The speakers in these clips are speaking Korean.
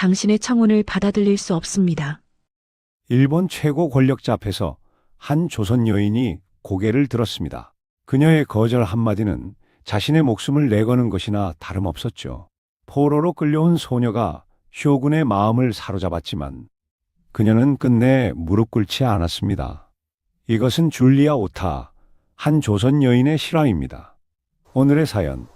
당신의 청혼을 받아들일 수 없습니다. 일본 최고 권력자 앞에서 한 조선 여인이 고개를 들었습니다. 그녀의 거절 한마디는 자신의 목숨을 내거는 것이나 다름없었죠. 포로로 끌려온 소녀가 쇼군의 마음을 사로잡았지만 그녀는 끝내 무릎 꿇지 않았습니다. 이것은 줄리아 오타, 한 조선 여인의 실화입니다. 오늘의 사연,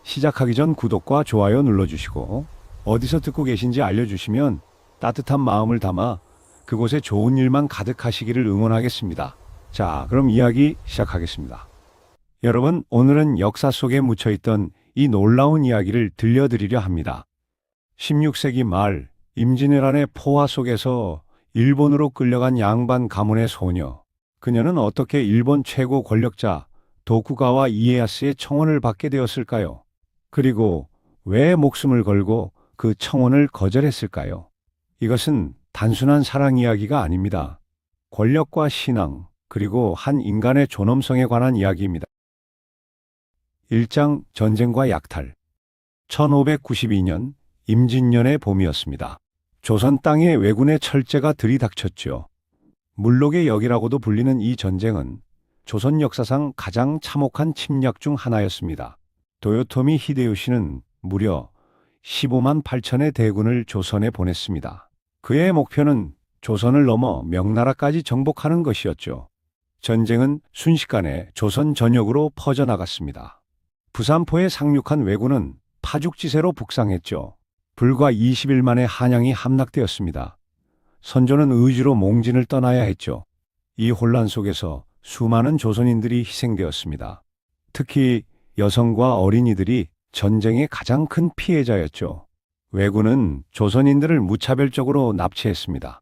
시작하기 전 구독과 좋아요 눌러주시고 어디서 듣고 계신지 알려주시면 따뜻한 마음을 담아 그곳에 좋은 일만 가득하시기를 응원하겠습니다. 자, 그럼 이야기 시작하겠습니다. 여러분, 오늘은 역사 속에 묻혀있던 이 놀라운 이야기를 들려드리려 합니다. 16세기 말 임진왜란의 포화 속에서 일본으로 끌려간 양반 가문의 소녀. 그녀는 어떻게 일본 최고 권력자 도쿠가와 이에야스의 청혼을 받게 되었을까요? 그리고 왜 목숨을 걸고 그 청혼을 거절했을까요? 이것은 단순한 사랑 이야기가 아닙니다. 권력과 신앙, 그리고 한 인간의 존엄성에 관한 이야기입니다. 1장 전쟁과 약탈. 1592년 임진년의 봄이었습니다. 조선 땅에 왜군의 철제가 들이닥쳤죠. 물록의 역이라고도 불리는 이 전쟁은 조선 역사상 가장 참혹한 침략 중 하나였습니다. 도요토미 히데요시는 무려 15만 8천의 대군을 조선에 보냈습니다. 그의 목표는 조선을 넘어 명나라까지 정복하는 것이었죠. 전쟁은 순식간에 조선 전역으로 퍼져나갔습니다. 부산포에 상륙한 왜군은 파죽지세로 북상했죠. 불과 20일 만에 한양이 함락되었습니다. 선조는 의주로 몽진을 떠나야 했죠. 이 혼란 속에서 수많은 조선인들이 희생되었습니다. 특히 여성과 어린이들이 전쟁의 가장 큰 피해자였죠. 왜군은 조선인들을 무차별적으로 납치했습니다.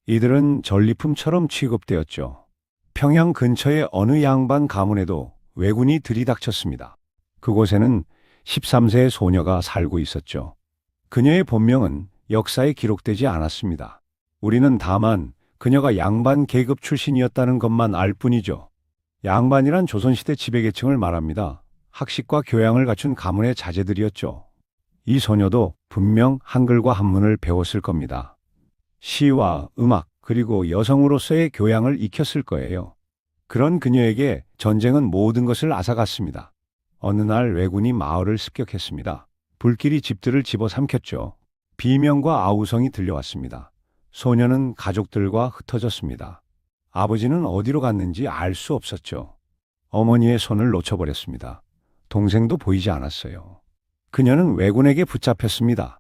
이들은 전리품처럼 취급되었죠. 평양 근처의 어느 양반 가문에도 왜군이 들이닥쳤습니다. 그곳에는 13세의 소녀가 살고 있었죠. 그녀의 본명은 역사에 기록되지 않았습니다. 우리는 다만 그녀가 양반 계급 출신이었다는 것만 알 뿐이죠. 양반이란 조선시대 지배계층을 말합니다. 학식과 교양을 갖춘 가문의 자제들이었죠. 이 소녀도 분명 한글과 한문을 배웠을 겁니다. 시와 음악, 그리고 여성으로서의 교양을 익혔을 거예요. 그런 그녀에게 전쟁은 모든 것을 앗아갔습니다. 어느 날 왜군이 마을을 습격했습니다. 불길이 집들을 집어삼켰죠. 비명과 아우성이 들려왔습니다. 소녀는 가족들과 흩어졌습니다. 아버지는 어디로 갔는지 알 수 없었죠. 어머니의 손을 놓쳐버렸습니다. 동생도 보이지 않았어요. 그녀는 왜군에게 붙잡혔습니다.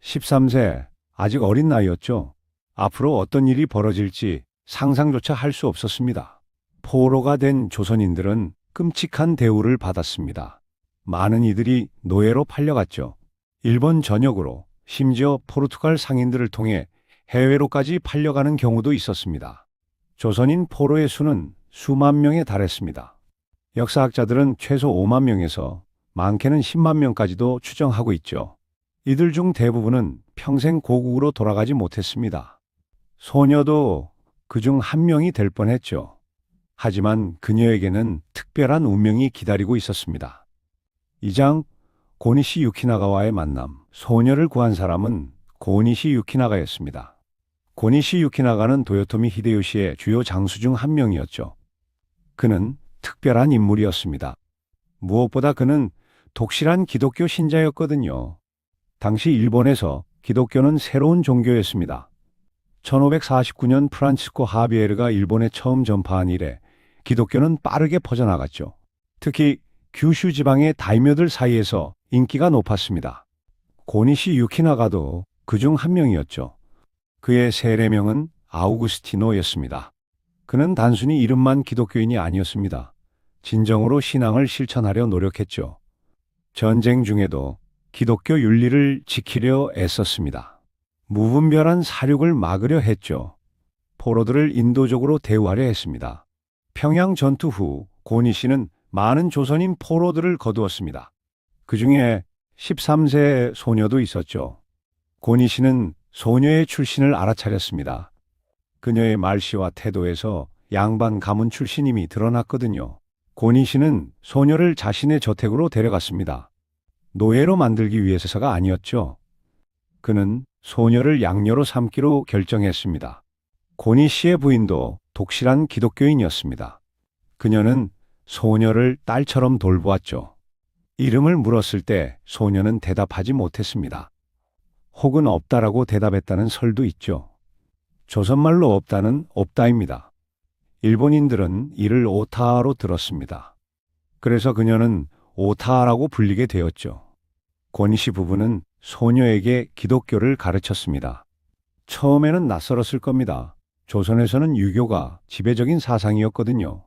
13세, 아직 어린 나이였죠. 앞으로 어떤 일이 벌어질지 상상조차 할 수 없었습니다. 포로가 된 조선인들은 끔찍한 대우를 받았습니다. 많은 이들이 노예로 팔려갔죠. 일본 전역으로, 심지어 포르투갈 상인들을 통해 해외로까지 팔려가는 경우도 있었습니다. 조선인 포로의 수는 수만 명에 달했습니다. 역사학자들은 최소 5만 명에서 많게는 10만 명까지도 추정하고 있죠. 이들 중 대부분은 평생 고국으로 돌아가지 못했습니다. 소녀도 그중 한 명이 될 뻔했죠. 하지만 그녀에게는 특별한 운명이 기다리고 있었습니다. 2장 고니시 유키나가와의 만남. 소녀를 구한 사람은 고니시 유키나가였습니다. 고니시 유키나가는 도요토미 히데요시의 주요 장수 중 한 명이었죠. 그는 특별한 인물이었습니다. 무엇보다 그는 독실한 기독교 신자였거든요. 당시 일본에서 기독교는 새로운 종교였습니다. 1549년 프란치스코 하비에르가 일본에 처음 전파한 이래 기독교는 빠르게 퍼져나갔죠. 특히 규슈 지방의 다이묘들 사이에서 인기가 높았습니다. 고니시 유키나가도 그중 한 명이었죠. 그의 세례명은 아우구스티노였습니다. 그는 단순히 이름만 기독교인이 아니었습니다. 진정으로 신앙을 실천하려 노력했죠. 전쟁 중에도 기독교 윤리를 지키려 애썼습니다. 무분별한 사륙을 막으려 했죠. 포로들을 인도적으로 대우하려 했습니다. 평양 전투 후 고니시는 많은 조선인 포로들을 거두었습니다. 그 중에 13세의 소녀도 있었죠. 고니시는 소녀의 출신을 알아차렸습니다. 그녀의 말씨와 태도에서 양반 가문 출신임이 드러났거든요. 고니시는 소녀를 자신의 저택으로 데려갔습니다. 노예로 만들기 위해서가 아니었죠. 그는 소녀를 양녀로 삼기로 결정했습니다. 고니 씨의 부인도 독실한 기독교인이었습니다. 그녀는 소녀를 딸처럼 돌보았죠. 이름을 물었을 때 소녀는 대답하지 못했습니다. 혹은 없다라고 대답했다는 설도 있죠. 조선말로 없다는 없다입니다. 일본인들은 이를 오타로 들었습니다. 그래서 그녀는 오타라고 불리게 되었죠. 고니시 부부는 소녀에게 기독교를 가르쳤습니다. 처음에는 낯설었을 겁니다. 조선에서는 유교가 지배적인 사상이었거든요.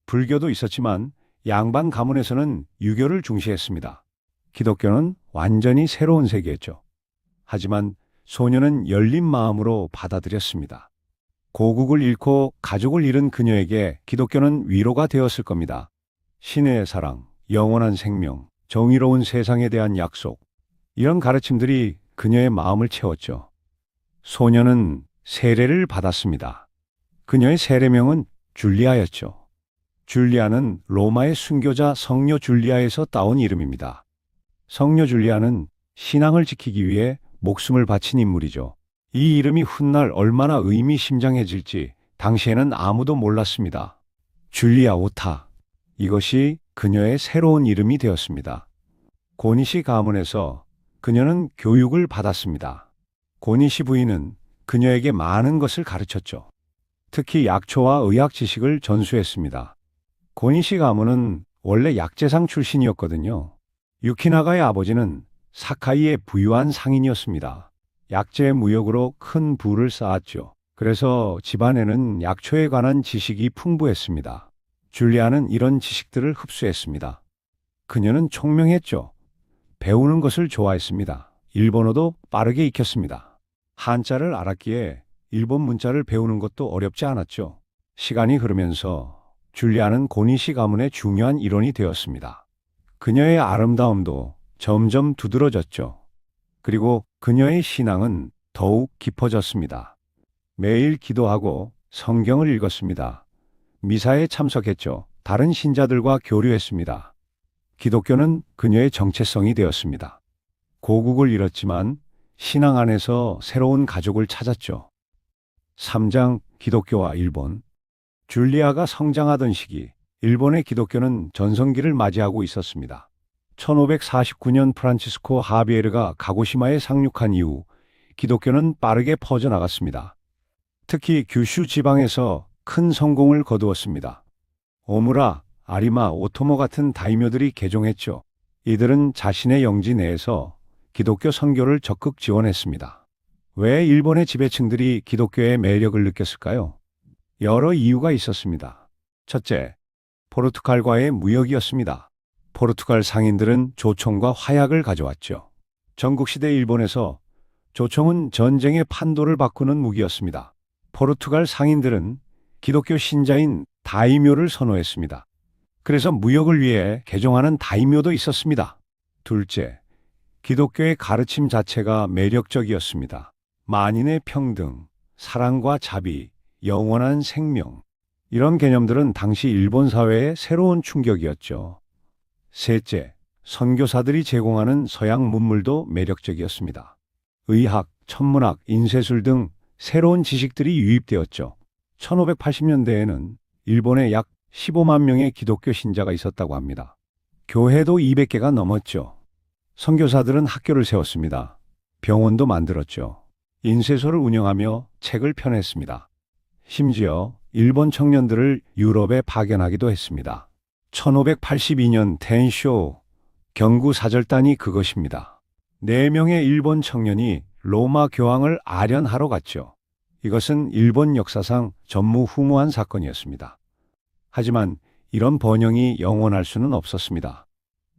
불교도 있었지만 양반 가문에서는 유교를 중시했습니다. 기독교는 완전히 새로운 세계였죠. 하지만 소녀는 열린 마음으로 받아들였습니다. 고국을 잃고 가족을 잃은 그녀에게 기독교는 위로가 되었을 겁니다. 신의 사랑, 영원한 생명, 정의로운 세상에 대한 약속, 이런 가르침들이 그녀의 마음을 채웠죠. 소녀는 세례를 받았습니다. 그녀의 세례명은 줄리아였죠. 줄리아는 로마의 순교자 성녀 줄리아에서 따온 이름입니다. 성녀 줄리아는 신앙을 지키기 위해 목숨을 바친 인물이죠. 이 이름이 훗날 얼마나 의미심장해질지 당시에는 아무도 몰랐습니다. 줄리아 오타. 이것이 그녀의 새로운 이름이 되었습니다. 고니시 가문에서 그녀는 교육을 받았습니다. 고니시 부인은 그녀에게 많은 것을 가르쳤죠. 특히 약초와 의학 지식을 전수했습니다. 고니시 가문은 원래 약재상 출신이었거든요. 유키나가의 아버지는 사카이의 부유한 상인이었습니다. 약재 무역으로 큰 부를 쌓았죠. 그래서 집안에는 약초에 관한 지식이 풍부했습니다. 줄리아는 이런 지식들을 흡수했습니다. 그녀는 총명했죠. 배우는 것을 좋아했습니다. 일본어도 빠르게 익혔습니다. 한자를 알았기에 일본 문자를 배우는 것도 어렵지 않았죠. 시간이 흐르면서 줄리아는 고니시 가문의 중요한 일원이 되었습니다. 그녀의 아름다움도 점점 두드러졌죠. 그리고 그녀의 신앙은 더욱 깊어졌습니다. 매일 기도하고 성경을 읽었습니다. 미사에 참석했죠. 다른 신자들과 교류했습니다. 기독교는 그녀의 정체성이 되었습니다. 고국을 잃었지만 신앙 안에서 새로운 가족을 찾았죠. 3장 기독교와 일본. 줄리아가 성장하던 시기, 일본의 기독교는 전성기를 맞이하고 있었습니다. 1549년 프란치스코 하비에르가 가고시마에 상륙한 이후 기독교는 빠르게 퍼져나갔습니다. 특히 규슈 지방에서 큰 성공을 거두었습니다. 오무라, 아리마, 오토모 같은 다이묘들이 개종했죠. 이들은 자신의 영지 내에서 기독교 선교를 적극 지원했습니다. 왜 일본의 지배층들이 기독교의 매력을 느꼈을까요? 여러 이유가 있었습니다. 첫째, 포르투갈과의 무역이었습니다. 포르투갈 상인들은 조총과 화약을 가져왔죠. 전국시대 일본에서 조총은 전쟁의 판도를 바꾸는 무기였습니다. 포르투갈 상인들은 기독교 신자인 다이묘를 선호했습니다. 그래서 무역을 위해 개종하는 다이묘도 있었습니다. 둘째, 기독교의 가르침 자체가 매력적이었습니다. 만인의 평등, 사랑과 자비, 영원한 생명. 이런 개념들은 당시 일본 사회의 새로운 충격이었죠. 셋째, 선교사들이 제공하는 서양 문물도 매력적이었습니다. 의학, 천문학, 인쇄술 등 새로운 지식들이 유입되었죠. 1580년대에는 일본에 약 15만 명의 기독교 신자가 있었다고 합니다. 교회도 200개가 넘었죠. 선교사들은 학교를 세웠습니다. 병원도 만들었죠. 인쇄소를 운영하며 책을 펴냈습니다. 심지어 일본 청년들을 유럽에 파견하기도 했습니다. 1582년 텐쇼 경구 사절단이 그것입니다. 4명의 일본 청년이 로마 교황을 아련하러 갔죠. 이것은 일본 역사상 전무후무한 사건이었습니다. 하지만 이런 번영이 영원할 수는 없었습니다.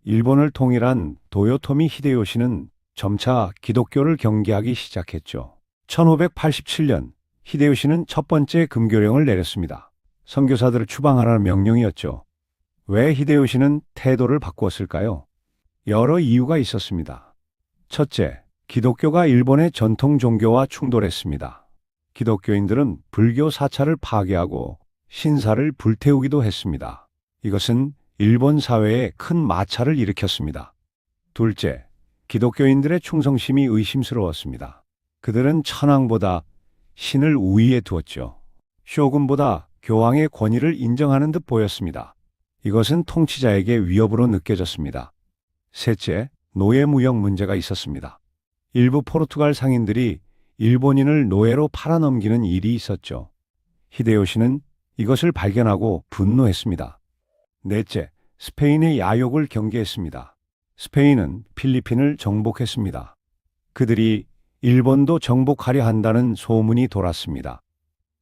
일본을 통일한 도요토미 히데요시는 점차 기독교를 경계하기 시작했죠. 1587년 히데요시는 첫 번째 금교령을 내렸습니다. 선교사들을 추방하라는 명령이었죠. 왜 히데요시는 태도를 바꾸었을까요? 여러 이유가 있었습니다. 첫째, 기독교가 일본의 전통 종교와 충돌했습니다. 기독교인들은 불교 사찰을 파괴하고 신사를 불태우기도 했습니다. 이것은 일본 사회에 큰 마찰을 일으켰습니다. 둘째, 기독교인들의 충성심이 의심스러웠습니다. 그들은 천황보다 신을 우위에 두었죠. 쇼군보다 교황의 권위를 인정하는 듯 보였습니다. 이것은 통치자에게 위협으로 느껴졌습니다. 셋째, 노예무역 문제가 있었습니다. 일부 포르투갈 상인들이 일본인을 노예로 팔아넘기는 일이 있었죠. 히데요시는 이것을 발견하고 분노했습니다. 넷째, 스페인의 야욕을 경계했습니다. 스페인은 필리핀을 정복했습니다. 그들이 일본도 정복하려 한다는 소문이 돌았습니다.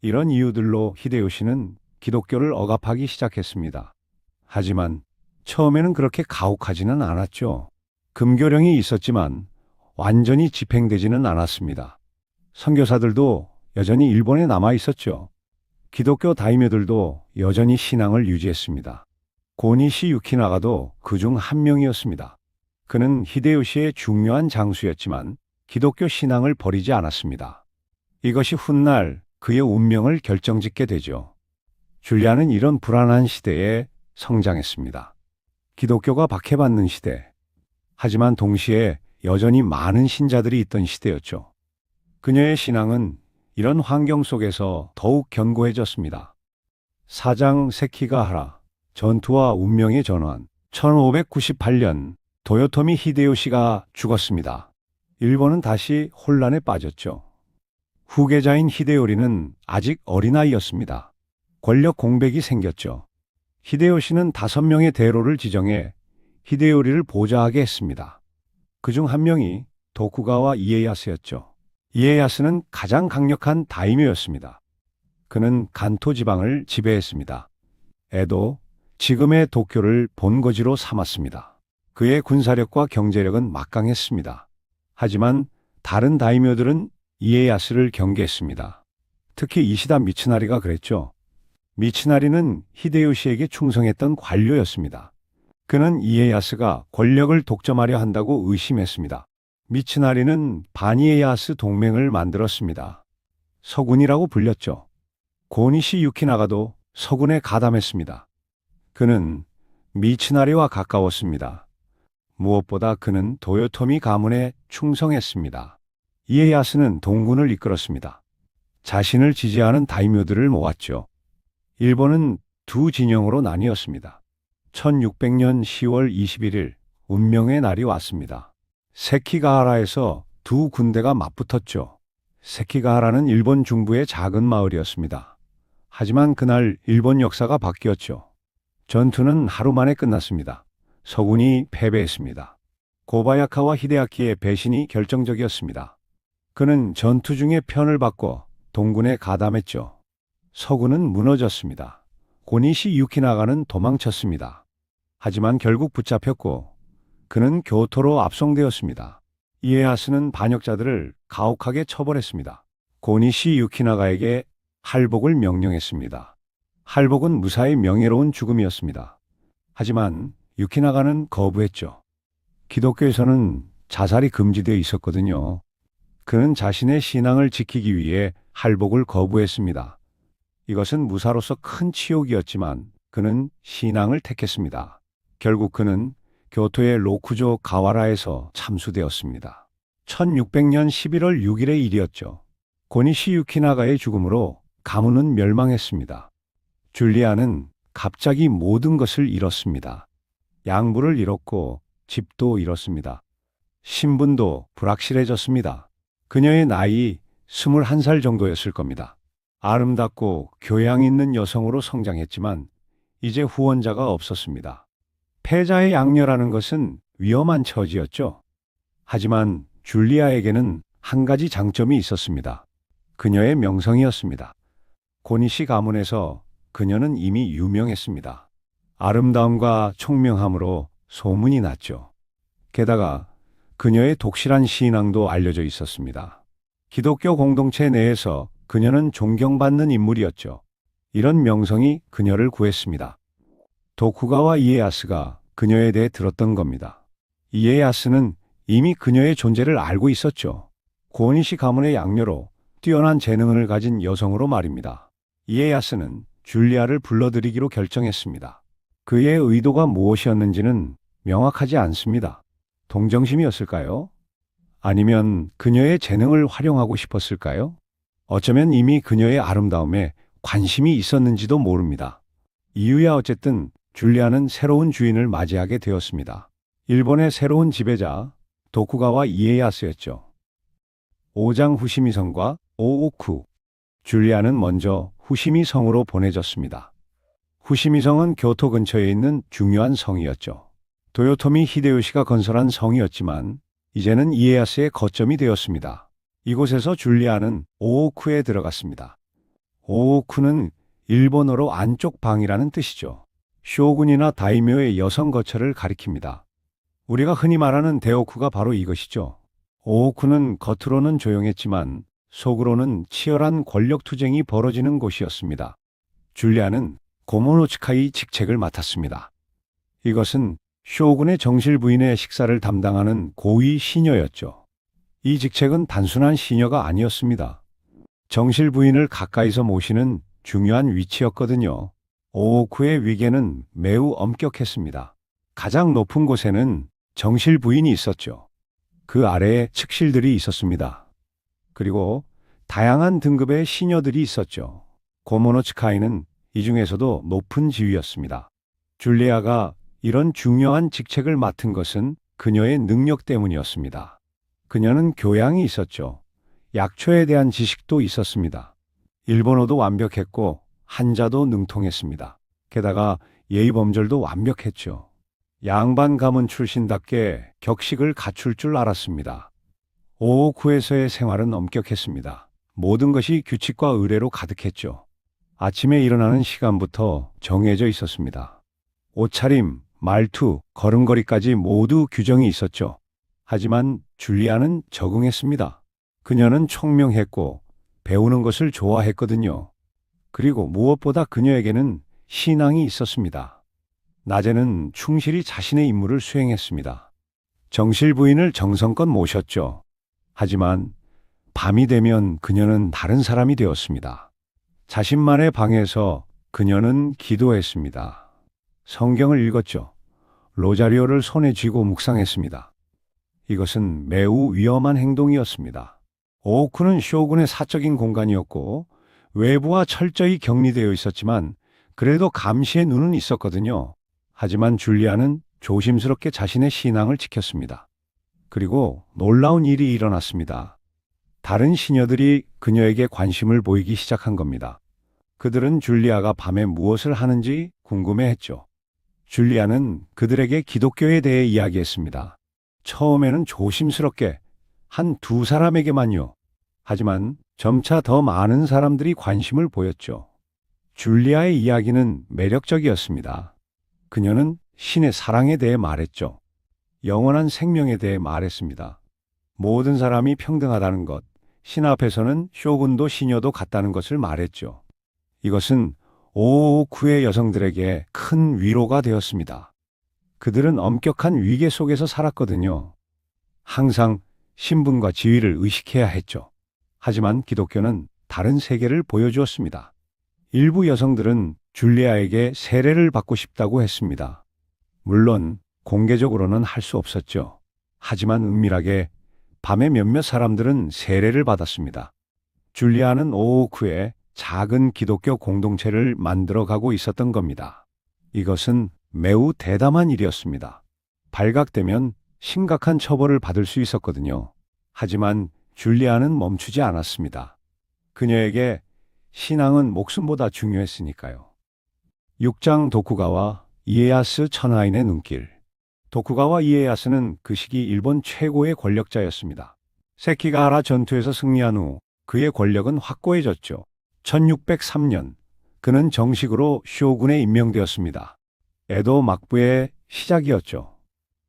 이런 이유들로 히데요시는 기독교를 억압하기 시작했습니다. 하지만 처음에는 그렇게 가혹하지는 않았죠. 금교령이 있었지만 완전히 집행되지는 않았습니다. 선교사들도 여전히 일본에 남아 있었죠. 기독교 다이묘들도 여전히 신앙을 유지했습니다. 고니시 유키나가도 그중 한 명이었습니다. 그는 히데요시의 중요한 장수였지만 기독교 신앙을 버리지 않았습니다. 이것이 훗날 그의 운명을 결정짓게 되죠. 줄리아는 이런 불안한 시대에 성장했습니다. 기독교가 박해받는 시대. 하지만 동시에 여전히 많은 신자들이 있던 시대였죠. 그녀의 신앙은 이런 환경 속에서 더욱 견고해졌습니다. 사장 세키가하라, 전투와 운명의 전환. 1598년 도요토미 히데요시가 죽었습니다. 일본은 다시 혼란에 빠졌죠. 후계자인 히데요리는 아직 어린아이였습니다. 권력 공백이 생겼죠. 히데요시는 5명의 대로를 지정해 히데요리를 보좌하게 했습니다. 그중 한 명이 도쿠가와 이에야스였죠. 이에야스는 가장 강력한 다이묘였습니다. 그는 간토 지방을 지배했습니다. 에도, 지금의 도쿄를 본거지로 삼았습니다. 그의 군사력과 경제력은 막강했습니다. 하지만 다른 다이묘들은 이에야스를 경계했습니다. 특히 이시다 미츠나리가 그랬죠. 미츠나리는 히데요시에게 충성했던 관료였습니다. 그는 이에야스가 권력을 독점하려 한다고 의심했습니다. 미츠나리는 반이에야스 동맹을 만들었습니다. 서군이라고 불렸죠. 고니시 유키나가도 서군에 가담했습니다. 그는 미츠나리와 가까웠습니다. 무엇보다 그는 도요토미 가문에 충성했습니다. 이에야스는 동군을 이끌었습니다. 자신을 지지하는 다이묘들을 모았죠. 일본은 두 진영으로 나뉘었습니다. 1600년 10월 21일 운명의 날이 왔습니다. 세키가하라에서 두 군대가 맞붙었죠. 세키가하라는 일본 중부의 작은 마을이었습니다. 하지만 그날 일본 역사가 바뀌었죠. 전투는 하루 만에 끝났습니다. 서군이 패배했습니다. 고바야카와 히데아키의 배신이 결정적이었습니다. 그는 전투 중에 편을 바꿔 동군에 가담했죠. 서군은 무너졌습니다. 고니시 유키나가는 도망쳤습니다. 하지만 결국 붙잡혔고 그는 교토로 압송되었습니다. 이에야스는 반역자들을 가혹하게 처벌했습니다. 고니시 유키나가에게 할복을 명령했습니다. 할복은 무사히 명예로운 죽음이었습니다. 하지만 유키나가는 거부했죠. 기독교에서는 자살이 금지되어 있었거든요. 그는 자신의 신앙을 지키기 위해 할복을 거부했습니다. 이것은 무사로서 큰 치욕이었지만 그는 신앙을 택했습니다. 결국 그는 교토의 로쿠조 가와라에서 참수되었습니다. 1600년 11월 6일의 일이었죠. 고니시 유키나가의 죽음으로 가문은 멸망했습니다. 줄리아는 갑자기 모든 것을 잃었습니다. 양부를 잃었고 집도 잃었습니다. 신분도 불확실해졌습니다. 그녀의 나이 21살 정도였을 겁니다. 아름답고 교양 있는 여성으로 성장했지만 이제 후원자가 없었습니다. 패자의 양녀라는 것은 위험한 처지였죠. 하지만 줄리아에게는 한 가지 장점이 있었습니다. 그녀의 명성이었습니다. 고니시 가문에서 그녀는 이미 유명했습니다. 아름다움과 총명함으로 소문이 났죠. 게다가 그녀의 독실한 신앙도 알려져 있었습니다. 기독교 공동체 내에서 그녀는 존경받는 인물이었죠. 이런 명성이 그녀를 구했습니다. 도쿠가와 이에야스가 그녀에 대해 들었던 겁니다. 이에야스는 이미 그녀의 존재를 알고 있었죠. 고니시 가문의 양녀로 뛰어난 재능을 가진 여성으로 말입니다. 이에야스는 줄리아를 불러들이기로 결정했습니다. 그의 의도가 무엇이었는지는 명확하지 않습니다. 동정심이었을까요? 아니면 그녀의 재능을 활용하고 싶었을까요? 어쩌면 이미 그녀의 아름다움에 관심이 있었는지도 모릅니다. 이유야 어쨌든 줄리아는 새로운 주인을 맞이하게 되었습니다. 일본의 새로운 지배자 도쿠가와 이에야스였죠. 오장 후시미성과 오오쿠. 줄리아는 먼저 후시미성으로 보내졌습니다. 후시미성은 교토 근처에 있는 중요한 성이었죠. 도요토미 히데요시가 건설한 성이었지만 이제는 이에야스의 거점이 되었습니다. 이곳에서 줄리아는 오오쿠에 들어갔습니다. 오오쿠는 일본어로 안쪽 방이라는 뜻이죠. 쇼군이나 다이묘의 여성 거처를 가리킵니다. 우리가 흔히 말하는 대오쿠가 바로 이것이죠. 오오쿠는 겉으로는 조용했지만 속으로는 치열한 권력 투쟁이 벌어지는 곳이었습니다. 줄리아는 고모노츠카이 직책을 맡았습니다. 이것은 쇼군의 정실 부인의 식사를 담당하는 고위 시녀였죠. 이 직책은 단순한 시녀가 아니었습니다. 정실 부인을 가까이서 모시는 중요한 위치였거든요. 오오쿠의 위계는 매우 엄격했습니다. 가장 높은 곳에는 정실 부인이 있었죠. 그 아래에 측실들이 있었습니다. 그리고 다양한 등급의 시녀들이 있었죠. 고모노츠카이는 이 중에서도 높은 지위였습니다. 줄리아가 이런 중요한 직책을 맡은 것은 그녀의 능력 때문이었습니다. 그녀는 교양이 있었죠. 약초에 대한 지식도 있었습니다. 일본어도 완벽했고 한자도 능통했습니다. 게다가 예의범절도 완벽했죠. 양반 가문 출신답게 격식을 갖출 줄 알았습니다. 오오쿠에서의 생활은 엄격했습니다. 모든 것이 규칙과 의례로 가득했죠. 아침에 일어나는 시간부터 정해져 있었습니다. 옷차림, 말투, 걸음걸이까지 모두 규정이 있었죠. 하지만 줄리아는 적응했습니다. 그녀는 총명했고 배우는 것을 좋아했거든요. 그리고 무엇보다 그녀에게는 신앙이 있었습니다. 낮에는 충실히 자신의 임무를 수행했습니다. 정실 부인을 정성껏 모셨죠. 하지만 밤이 되면 그녀는 다른 사람이 되었습니다. 자신만의 방에서 그녀는 기도했습니다. 성경을 읽었죠. 로자리오를 손에 쥐고 묵상했습니다. 이것은 매우 위험한 행동이었습니다. 오오쿠는 쇼군의 사적인 공간이었고 외부와 철저히 격리되어 있었지만 그래도 감시의 눈은 있었거든요. 하지만 줄리아는 조심스럽게 자신의 신앙을 지켰습니다. 그리고 놀라운 일이 일어났습니다. 다른 시녀들이 그녀에게 관심을 보이기 시작한 겁니다. 그들은 줄리아가 밤에 무엇을 하는지 궁금해했죠. 줄리아는 그들에게 기독교에 대해 이야기했습니다. 처음에는 조심스럽게 한 두 사람에게만요. 하지만 점차 더 많은 사람들이 관심을 보였죠. 줄리아의 이야기는 매력적이었습니다. 그녀는 신의 사랑에 대해 말했죠. 영원한 생명에 대해 말했습니다. 모든 사람이 평등하다는 것, 신 앞에서는 쇼군도 시녀도 같다는 것을 말했죠. 이것은 오오쿠의 여성들에게 큰 위로가 되었습니다. 그들은 엄격한 위계 속에서 살았거든요. 항상 신분과 지위를 의식해야 했죠. 하지만 기독교는 다른 세계를 보여주었습니다. 일부 여성들은 줄리아에게 세례를 받고 싶다고 했습니다. 물론 공개적으로는 할 수 없었죠. 하지만 은밀하게 밤에 몇몇 사람들은 세례를 받았습니다. 줄리아는 오오쿠에 작은 기독교 공동체를 만들어가고 있었던 겁니다. 이것은 매우 대담한 일이었습니다. 발각되면 심각한 처벌을 받을 수 있었거든요. 하지만 줄리아는 멈추지 않았습니다. 그녀에게 신앙은 목숨보다 중요했으니까요. 6장 도쿠가와 이에야스 천하인의 눈길. 도쿠가와 이에야스는 그 시기 일본 최고의 권력자였습니다. 세키가하라 전투에서 승리한 후 그의 권력은 확고해졌죠. 1603년 그는 정식으로 쇼군에 임명되었습니다. 에도 막부의 시작이었죠.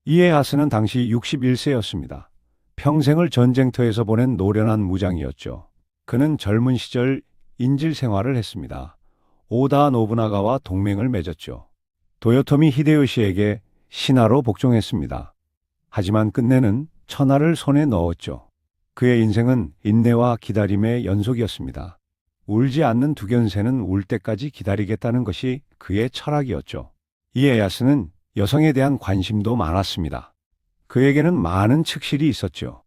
이에야스는 당시 61세였습니다. 평생을 전쟁터에서 보낸 노련한 무장이었죠. 그는 젊은 시절 인질 생활을 했습니다. 오다 노부나가와 동맹을 맺었죠. 도요토미 히데요시에게 신하로 복종했습니다. 하지만 끝내는 천하를 손에 넣었죠. 그의 인생은 인내와 기다림의 연속이었습니다. 울지 않는 두견새는 울 때까지 기다리겠다는 것이 그의 철학이었죠. 이에야스는 여성에 대한 관심도 많았습니다. 그에게는 많은 측실이 있었죠.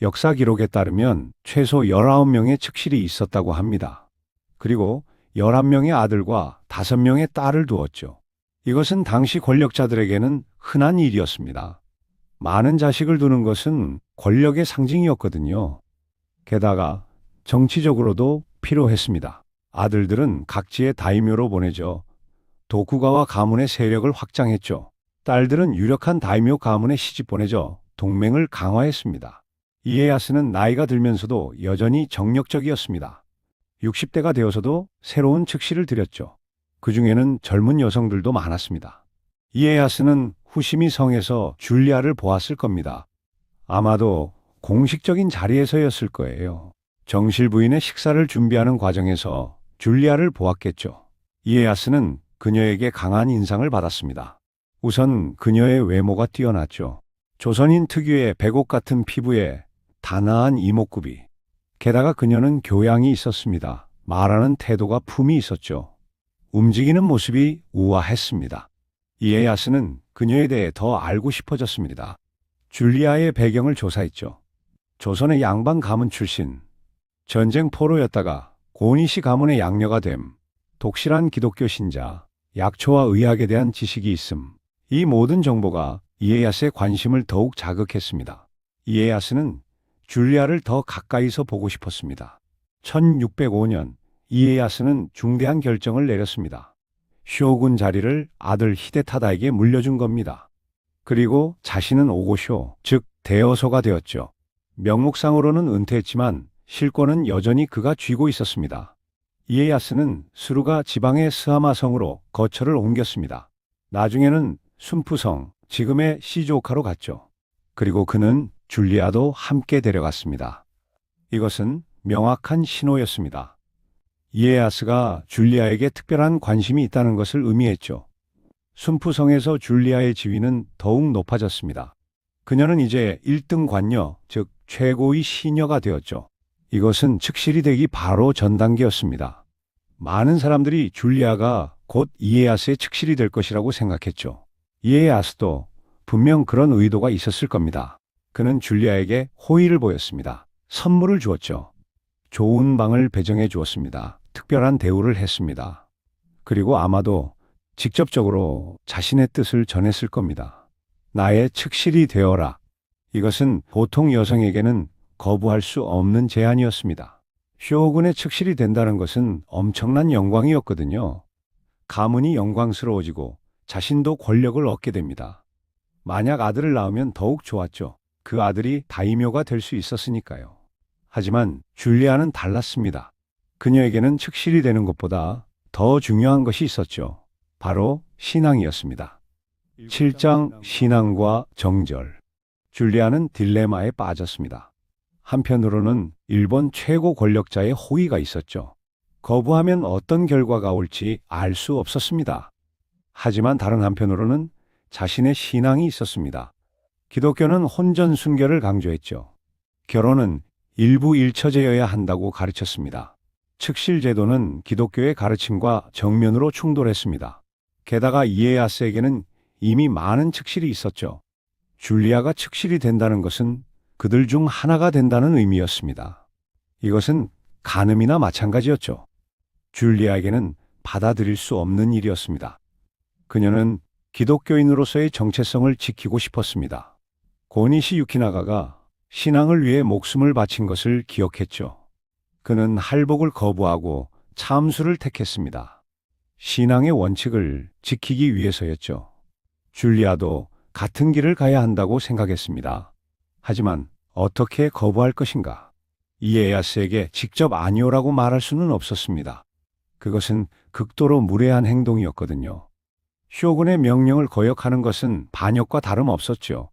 역사 기록에 따르면 최소 19명의 측실이 있었다고 합니다. 그리고 11명의 아들과 5명의 딸을 두었죠. 이것은 당시 권력자들에게는 흔한 일이었습니다. 많은 자식을 두는 것은 권력의 상징이었거든요. 게다가 정치적으로도 필요했습니다. 아들들은 각지의 다이묘로 보내져 도쿠가와 가문의 세력을 확장했죠. 딸들은 유력한 다이묘 가문에 시집 보내져 동맹을 강화했습니다. 이에야스는 나이가 들면서도 여전히 정력적이었습니다. 60대가 되어서도 새로운 측시를 들였죠. 그 중에는 젊은 여성들도 많았습니다. 이에야스는 후시미 성에서 줄리아를 보았을 겁니다. 아마도 공식적인 자리에서였을 거예요. 정실 부인의 식사를 준비하는 과정에서 줄리아를 보았겠죠. 이에야스는 그녀에게 강한 인상을 받았습니다. 우선 그녀의 외모가 뛰어났죠. 조선인 특유의 백옥 같은 피부에 단아한 이목구비. 게다가 그녀는 교양이 있었습니다. 말하는 태도가 품이 있었죠. 움직이는 모습이 우아했습니다. 이에야스는 그녀에 대해 더 알고 싶어졌습니다. 줄리아의 배경을 조사했죠. 조선의 양반 가문 출신, 전쟁 포로였다가 고니시 가문의 양녀가 됨, 독실한 기독교 신자, 약초와 의학에 대한 지식이 있음. 이 모든 정보가 이에야스의 관심을 더욱 자극했습니다. 이에야스는 줄리아를 더 가까이서 보고 싶었습니다. 1605년 이에야스는 중대한 결정을 내렸습니다. 쇼군 자리를 아들 히데타다에게 물려준 겁니다. 그리고 자신은 오고쇼, 즉 대여소가 되었죠. 명목상으로는 은퇴했지만 실권은 여전히 그가 쥐고 있었습니다. 이에야스는 스루가 지방의 스하마성으로 거처를 옮겼습니다. 나중에는 순푸성, 지금의 시조카로 갔죠. 그리고 그는 줄리아도 함께 데려갔습니다. 이것은 명확한 신호였습니다. 이에야스가 줄리아에게 특별한 관심이 있다는 것을 의미했죠. 순푸성에서 줄리아의 지위는 더욱 높아졌습니다. 그녀는 이제 1등 관녀, 즉 최고의 시녀가 되었죠. 이것은 측실이 되기 바로 전 단계였습니다. 많은 사람들이 줄리아가 곧 이에야스의 측실이 될 것이라고 생각했죠. 이에야스도 분명 그런 의도가 있었을 겁니다. 그는 줄리아에게 호의를 보였습니다. 선물을 주었죠. 좋은 방을 배정해 주었습니다. 특별한 대우를 했습니다. 그리고 아마도 직접적으로 자신의 뜻을 전했을 겁니다. 나의 측실이 되어라. 이것은 보통 여성에게는 거부할 수 없는 제안이었습니다. 쇼군의 측실이 된다는 것은 엄청난 영광이었거든요. 가문이 영광스러워지고 자신도 권력을 얻게 됩니다. 만약 아들을 낳으면 더욱 좋았죠. 그 아들이 다이묘가 될 수 있었으니까요. 하지만 줄리아는 달랐습니다. 그녀에게는 측실이 되는 것보다 더 중요한 것이 있었죠. 바로 신앙이었습니다. 7장 신앙과 정절. 줄리아는 딜레마에 빠졌습니다. 한편으로는 일본 최고 권력자의 호의가 있었죠. 거부하면 어떤 결과가 올지 알 수 없었습니다. 하지만 다른 한편으로는 자신의 신앙이 있었습니다. 기독교는 혼전 순결을 강조했죠. 결혼은 일부 일처제여야 한다고 가르쳤습니다. 측실 제도는 기독교의 가르침과 정면으로 충돌했습니다. 게다가 이에야스에게는 이미 많은 측실이 있었죠. 줄리아가 측실이 된다는 것은 그들 중 하나가 된다는 의미였습니다. 이것은 간음이나 마찬가지였죠. 줄리아에게는 받아들일 수 없는 일이었습니다. 그녀는 기독교인으로서의 정체성을 지키고 싶었습니다. 고니시 유키나가가 신앙을 위해 목숨을 바친 것을 기억했죠. 그는 할복을 거부하고 참수를 택했습니다. 신앙의 원칙을 지키기 위해서였죠. 줄리아도 같은 길을 가야 한다고 생각했습니다. 하지만 어떻게 거부할 것인가? 이에야스에게 직접 아니오라고 말할 수는 없었습니다. 그것은 극도로 무례한 행동이었거든요. 쇼군의 명령을 거역하는 것은 반역과 다름없었죠.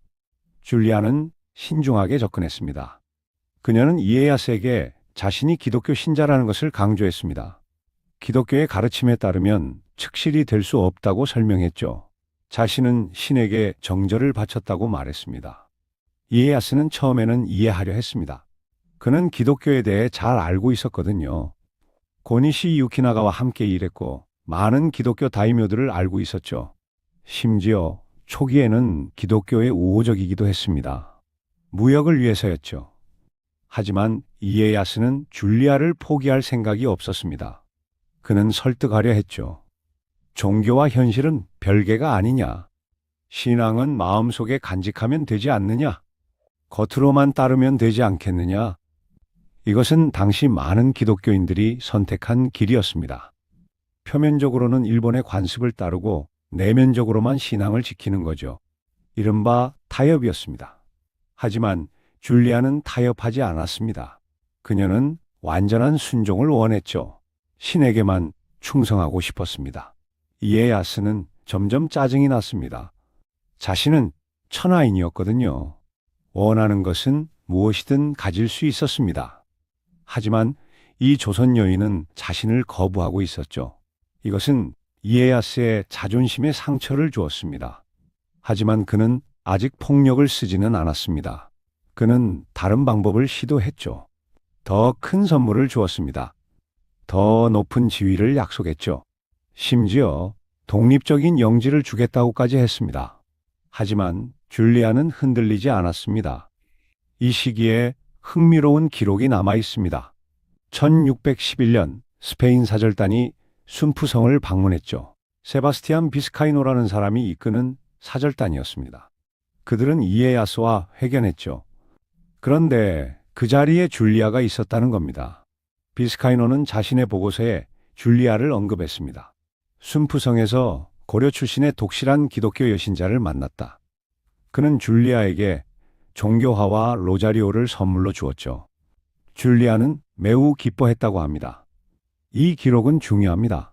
줄리아는 신중하게 접근했습니다. 그녀는 이에야스에게 자신이 기독교 신자라는 것을 강조했습니다. 기독교의 가르침에 따르면 측실이 될 수 없다고 설명했죠. 자신은 신에게 정절을 바쳤다고 말했습니다. 이에야스는 처음에는 이해하려 했습니다. 그는 기독교에 대해 잘 알고 있었거든요. 고니시 유키나가와 함께 일했고 많은 기독교 다이묘들을 알고 있었죠. 심지어 초기에는 기독교에 우호적이기도 했습니다. 무역을 위해서였죠. 하지만 이에야스는 줄리아를 포기할 생각이 없었습니다. 그는 설득하려 했죠. 종교와 현실은 별개가 아니냐. 신앙은 마음속에 간직하면 되지 않느냐. 겉으로만 따르면 되지 않겠느냐. 이것은 당시 많은 기독교인들이 선택한 길이었습니다. 표면적으로는 일본의 관습을 따르고 내면적으로만 신앙을 지키는 거죠. 이른바 타협이었습니다. 하지만 줄리아는 타협하지 않았습니다. 그녀는 완전한 순종을 원했죠. 신에게만 충성하고 싶었습니다. 이에야스는 점점 짜증이 났습니다. 자신은 천하인이었거든요. 원하는 것은 무엇이든 가질 수 있었습니다. 하지만 이 조선 여인은 자신을 거부하고 있었죠. 이것은 이에야스의 자존심에 상처를 주었습니다. 하지만 그는 아직 폭력을 쓰지는 않았습니다. 그는 다른 방법을 시도했죠. 더 큰 선물을 주었습니다. 더 높은 지위를 약속했죠. 심지어 독립적인 영지를 주겠다고까지 했습니다. 하지만 줄리아는 흔들리지 않았습니다. 이 시기에 흥미로운 기록이 남아 있습니다. 1611년 스페인 사절단이 순푸성을 방문했죠. 세바스티안 비스카이노라는 사람이 이끄는 사절단이었습니다. 그들은 이에야스와 회견했죠. 그런데 그 자리에 줄리아가 있었다는 겁니다. 비스카이노는 자신의 보고서에 줄리아를 언급했습니다. 순푸성에서 고려 출신의 독실한 기독교 여신자를 만났다. 그는 줄리아에게 종교화와 로자리오를 선물로 주었죠. 줄리아는 매우 기뻐했다고 합니다. 이 기록은 중요합니다.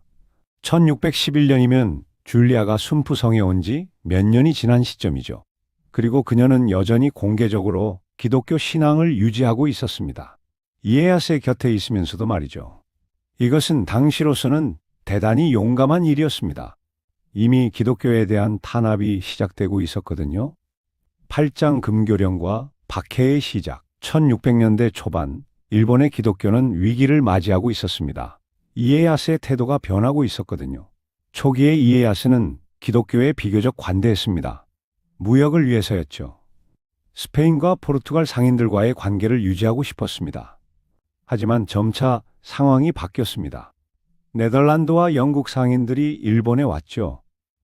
1611년이면 줄리아가 순푸성에 온 지 몇 년이 지난 시점이죠. 그리고 그녀는 여전히 공개적으로 기독교 신앙을 유지하고 있었습니다. 이에야스의 곁에 있으면서도 말이죠. 이것은 당시로서는 대단히 용감한 일이었습니다. 이미 기독교에 대한 탄압이 시작되고 있었거든요. 팔장 금교령과 박해의 시작, 1600년대 초반, 일본의 기독교는 위기를 맞이하고 있었습니다. 이에야스의 태도가 변하고 있었거든요. 초기에 이에야스는 기독교에 비교적 관대했습니다. 무역을 위해서였죠. 스페인과 포르투갈 상인들과의 관계를 유지하고 싶었습니다. 하지만 점차 상황이 바뀌었습니다. 네덜란드와 영국 상인들이 일본에 왔죠.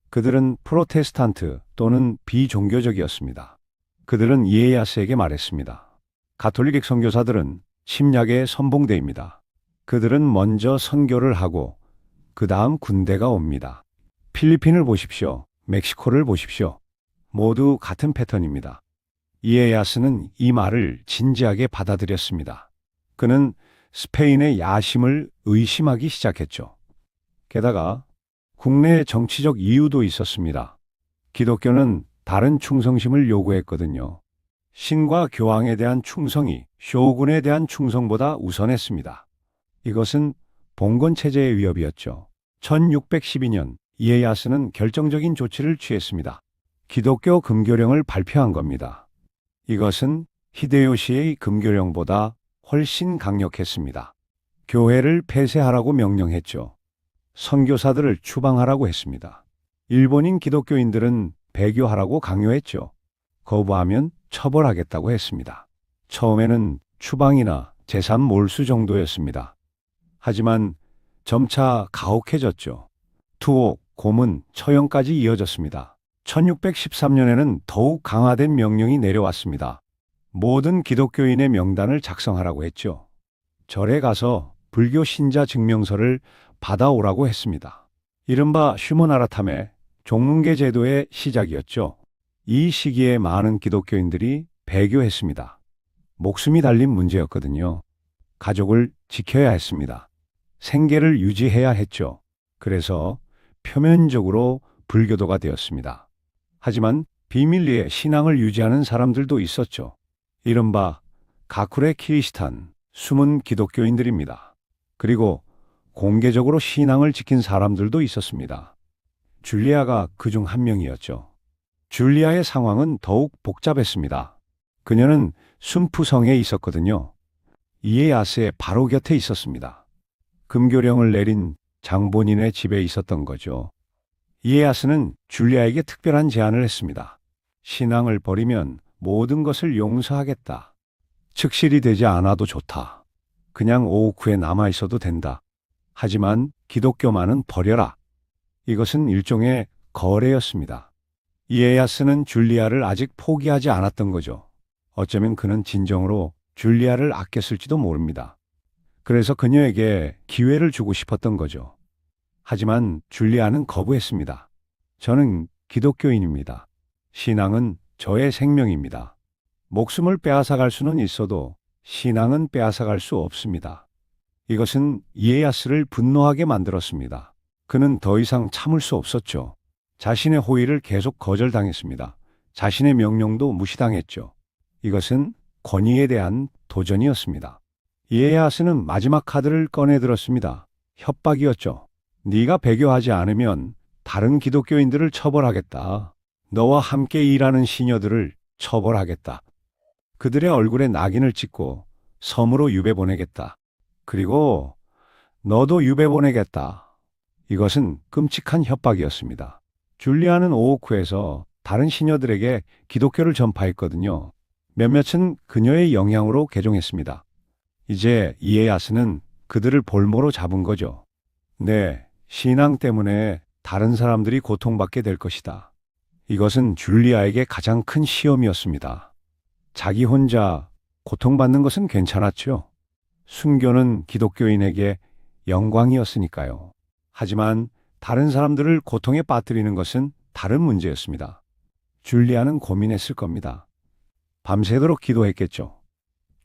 그들은 프로테스탄트 또는 비종교적이었습니다. 그들은 이에야스에게 말했습니다. 가톨릭 선교사들은 침략의 선봉대입니다. 그들은 먼저 선교를 하고 그 다음 군대가 옵니다. 필리핀을 보십시오. 멕시코를 보십시오. 모두 같은 패턴입니다. 이에야스는 이 말을 진지하게 받아들였습니다. 그는 스페인의 야심을 의심하기 시작했죠. 게다가 국내 정치적 이유도 있었습니다. 기독교는 다른 충성심을 요구했거든요. 신과 교황에 대한 충성이 쇼군에 대한 충성보다 우선했습니다. 이것은 봉건 체제의 위협이었죠. 1612년 이에야스는 결정적인 조치를 취했습니다. 기독교 금교령을 발표한 겁니다. 이것은 히데요시의 금교령보다 훨씬 강력했습니다. 교회를 폐쇄하라고 명령했죠. 선교사들을 추방하라고 했습니다. 일본인 기독교인들은 배교하라고 강요했죠. 거부하면 처벌하겠다고 했습니다. 처음에는 추방이나 재산 몰수 정도였습니다. 하지만 점차 가혹해졌죠. 투옥, 고문, 처형까지 이어졌습니다. 1613년에는 더욱 강화된 명령이 내려왔습니다. 모든 기독교인의 명단을 작성하라고 했죠. 절에 가서 불교 신자 증명서를 받아오라고 했습니다. 이른바 슈모나라탐의 종문계 제도의 시작이었죠. 이 시기에 많은 기독교인들이 배교했습니다. 목숨이 달린 문제였거든요. 가족을 지켜야 했습니다. 생계를 유지해야 했죠. 그래서 표면적으로 불교도가 되었습니다. 하지만 비밀리에 신앙을 유지하는 사람들도 있었죠. 이른바 가쿠레 키리스탄, 숨은 기독교인들입니다. 그리고 공개적으로 신앙을 지킨 사람들도 있었습니다. 줄리아가 그중 한 명이었죠. 줄리아의 상황은 더욱 복잡했습니다. 그녀는 순푸성에 있었거든요. 이에야스의 바로 곁에 있었습니다. 금교령을 내린 장본인의 집에 있었던 거죠. 이에야스는 줄리아에게 특별한 제안을 했습니다. 신앙을 버리면 모든 것을 용서하겠다. 측실이 되지 않아도 좋다. 그냥 오오쿠에 남아 있어도 된다. 하지만 기독교만은 버려라. 이것은 일종의 거래였습니다. 이에야스는 줄리아를 아직 포기하지 않았던 거죠. 어쩌면 그는 진정으로 줄리아를 아꼈을지도 모릅니다. 그래서 그녀에게 기회를 주고 싶었던 거죠. 하지만 줄리아는 거부했습니다. 저는 기독교인입니다. 신앙은 저의 생명입니다. 목숨을 빼앗아갈 수는 있어도 신앙은 빼앗아갈 수 없습니다. 이것은 이에야스를 분노하게 만들었습니다. 그는 더 이상 참을 수 없었죠. 자신의 호의를 계속 거절당했습니다. 자신의 명령도 무시당했죠. 이것은 권위에 대한 도전이었습니다. 이에야스는 마지막 카드를 꺼내 들었습니다. 협박이었죠. 네가 배교하지 않으면 다른 기독교인들을 처벌하겠다. 너와 함께 일하는 시녀들을 처벌하겠다. 그들의 얼굴에 낙인을 찍고 섬으로 유배 보내겠다. 그리고 너도 유배 보내겠다. 이것은 끔찍한 협박이었습니다. 줄리아는 오오쿠에서 다른 시녀들에게 기독교를 전파했거든요. 몇몇은 그녀의 영향으로 개종했습니다. 이제 이에야스는 그들을 볼모로 잡은 거죠. 네, 신앙 때문에 다른 사람들이 고통받게 될 것이다. 이것은 줄리아에게 가장 큰 시험이었습니다. 자기 혼자 고통받는 것은 괜찮았죠. 순교는 기독교인에게 영광이었으니까요. 하지만 다른 사람들을 고통에 빠뜨리는 것은 다른 문제였습니다. 줄리아는 고민했을 겁니다. 밤새도록 기도했겠죠.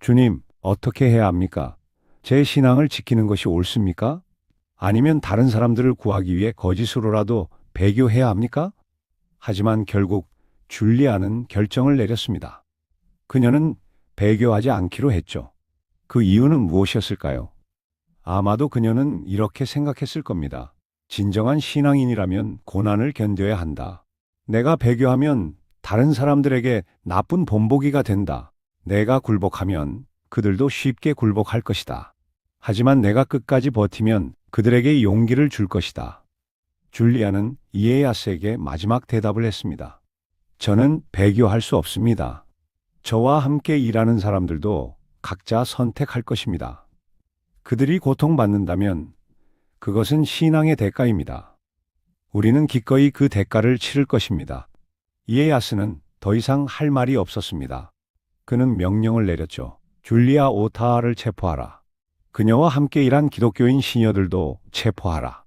주님, 어떻게 해야 합니까? 제 신앙을 지키는 것이 옳습니까? 아니면 다른 사람들을 구하기 위해 거짓으로라도 배교해야 합니까? 하지만 결국 줄리아는 결정을 내렸습니다. 그녀는 배교하지 않기로 했죠. 그 이유는 무엇이었을까요? 아마도 그녀는 이렇게 생각했을 겁니다. 진정한 신앙인이라면 고난을 견뎌야 한다. 내가 배교하면 다른 사람들에게 나쁜 본보기가 된다. 내가 굴복하면 그들도 쉽게 굴복할 것이다. 하지만 내가 끝까지 버티면 그들에게 용기를 줄 것이다. 줄리아는 이에야스에게 마지막 대답을 했습니다. 저는 배교할 수 없습니다. 저와 함께 일하는 사람들도 각자 선택할 것입니다. 그들이 고통받는다면 그것은 신앙의 대가입니다. 우리는 기꺼이 그 대가를 치를 것입니다. 이에야스는 더 이상 할 말이 없었습니다. 그는 명령을 내렸죠. 줄리아 오타하를 체포하라. 그녀와 함께 일한 기독교인 시녀들도 체포하라.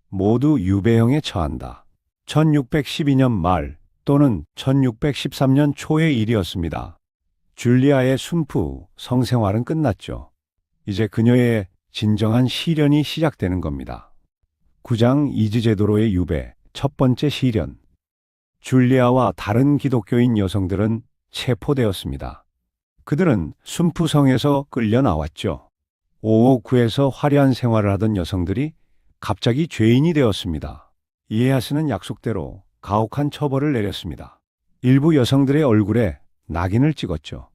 모두 유배형에 처한다. 1612년 말 또는 1613년 초의 일이었습니다. 줄리아의 순프 성생활은 끝났죠. 이제 그녀의 진정한 시련이 시작되는 겁니다. 9장 이즈 제도로의 유배, 첫 번째 시련. 줄리아와 다른 기독교인 여성들은 체포되었습니다. 그들은 순프성에서 끌려 나왔죠. 오오쿠에서 화려한 생활을 하던 여성들이 갑자기 죄인이 되었습니다. 이에야스는 약속대로 가혹한 처벌을 내렸습니다. 일부 여성들의 얼굴에 낙인을 찍었죠.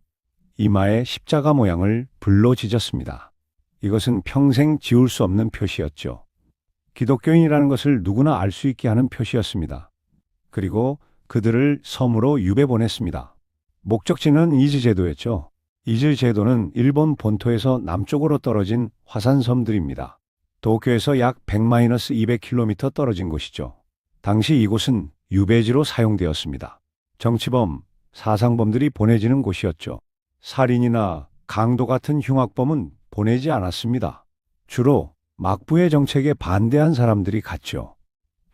이마에 십자가 모양을 불로 지졌습니다. 이것은 평생 지울 수 없는 표시였죠. 기독교인이라는 것을 누구나 알 수 있게 하는 표시였습니다. 그리고 그들을 섬으로 유배 보냈습니다. 목적지는 이즈 제도였죠. 이즈 제도는 일본 본토에서 남쪽으로 떨어진 화산섬들입니다. 도쿄에서 약 100-200km 떨어진 곳이죠. 당시 이곳은 유배지로 사용되었습니다. 정치범, 사상범들이 보내지는 곳이었죠. 살인이나 강도 같은 흉악범은 보내지 않았습니다. 주로 막부의 정책에 반대한 사람들이 갔죠.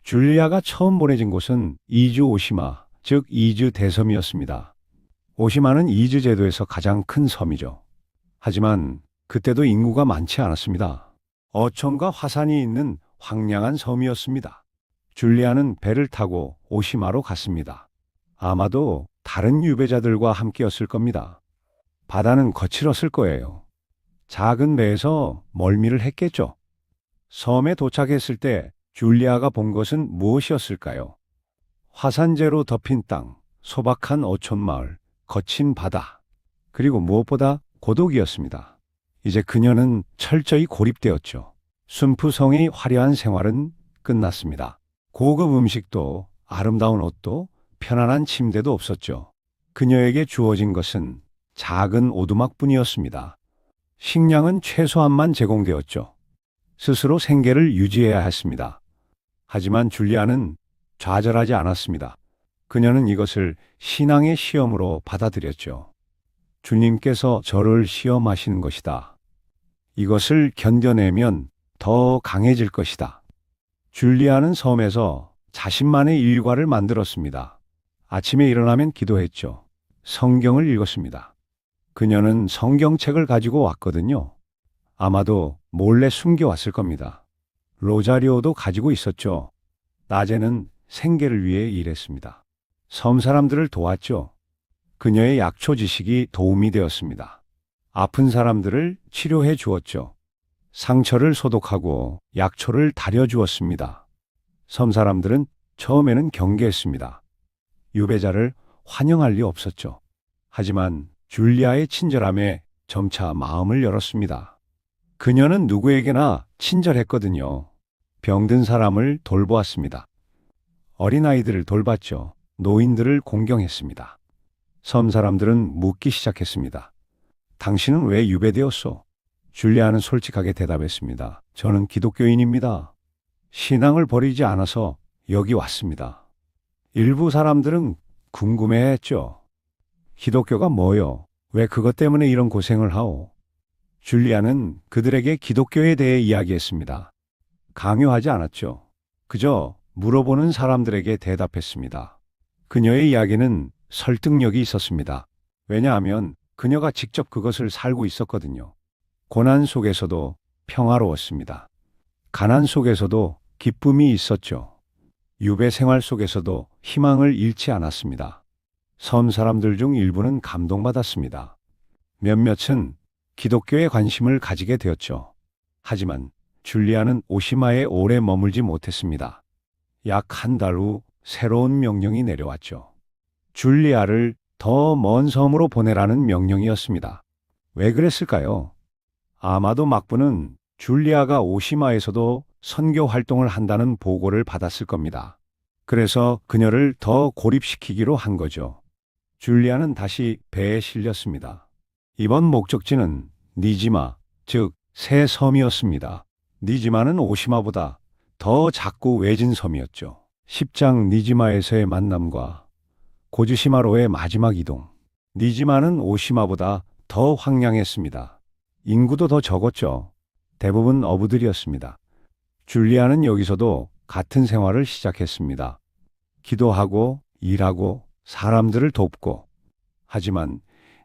줄리아가 처음 보내진 곳은 이즈 오시마, 즉 이즈 대섬이었습니다. 오시마는 이즈 제도에서 가장 큰 섬이죠. 하지만 그때도 인구가 많지 않았습니다. 어촌과 화산이 있는 황량한 섬이었습니다. 줄리아는 배를 타고 오시마로 갔습니다. 아마도 다른 유배자들과 함께였을 겁니다. 바다는 거칠었을 거예요. 작은 배에서 멀미를 했겠죠. 섬에 도착했을 때 줄리아가 본 것은 무엇이었을까요? 화산재로 덮인 땅, 소박한 어촌 마을, 거친 바다, 그리고 무엇보다 고독이었습니다. 이제 그녀는 철저히 고립되었죠. 순프성의 화려한 생활은 끝났습니다. 고급 음식도 아름다운 옷도 편안한 침대도 없었죠. 그녀에게 주어진 것은 작은 오두막뿐이었습니다. 식량은 최소한만 제공되었죠. 스스로 생계를 유지해야 했습니다. 하지만 줄리아는 좌절하지 않았습니다. 그녀는 이것을 신앙의 시험으로 받아들였죠. 주님께서 저를 시험하시는 것이다. 이것을 견뎌내면 더 강해질 것이다. 줄리아는 섬에서 자신만의 일과를 만들었습니다. 아침에 일어나면 기도했죠. 성경을 읽었습니다. 그녀는 성경책을 가지고 왔거든요. 아마도 몰래 숨겨왔을 겁니다. 로자리오도 가지고 있었죠. 낮에는 생계를 위해 일했습니다. 섬 사람들을 도왔죠. 그녀의 약초 지식이 도움이 되었습니다. 아픈 사람들을 치료해 주었죠. 상처를 소독하고 약초를 다려 주었습니다. 섬 사람들은 처음에는 경계했습니다. 유배자를 환영할 리 없었죠. 하지만 줄리아의 친절함에 점차 마음을 열었습니다. 그녀는 누구에게나 친절했거든요. 병든 사람을 돌보았습니다. 어린아이들을 돌봤죠. 노인들을 공경했습니다. 섬 사람들은 묻기 시작했습니다. 당신은 왜 유배되었소? 줄리아는 솔직하게 대답했습니다. 저는 기독교인입니다. 신앙을 버리지 않아서 여기 왔습니다. 일부 사람들은 궁금해했죠. 기독교가 뭐요? 왜 그것 때문에 이런 고생을 하오? 줄리아는 그들에게 기독교에 대해 이야기했습니다. 강요하지 않았죠. 그저 물어보는 사람들에게 대답했습니다. 그녀의 이야기는 설득력이 있었습니다. 왜냐하면 그녀가 직접 그것을 살고 있었거든요. 고난 속에서도 평화로웠습니다. 가난 속에서도 기쁨이 있었죠. 유배 생활 속에서도 희망을 잃지 않았습니다. 섬 사람들 중 일부는 감동받았습니다. 몇몇은 기독교에 관심을 가지게 되었죠. 하지만 줄리아는 오시마에 오래 머물지 못했습니다. 약 한 달 후 새로운 명령이 내려왔죠. 줄리아를 더 먼 섬으로 보내라는 명령이었습니다. 왜 그랬을까요? 아마도 막부는 줄리아가 오시마에서도 선교 활동을 한다는 보고를 받았을 겁니다. 그래서 그녀를 더 고립시키기로 한 거죠. 줄리아는 다시 배에 실렸습니다. 이번 목적지는 니지마, 즉 새 섬이었습니다. 니지마는 오시마보다 더 작고 외진 섬이었죠. 10장 니지마에서의 만남과 고즈시마로의 마지막 이동. 니지마는 오시마보다 더 황량했습니다. 인구도 더 적었죠. 대부분 어부들이었습니다. 줄리아는 여기서도 같은 생활을 시작했습니다. 기도하고 일하고 사람들을 돕고. 하지만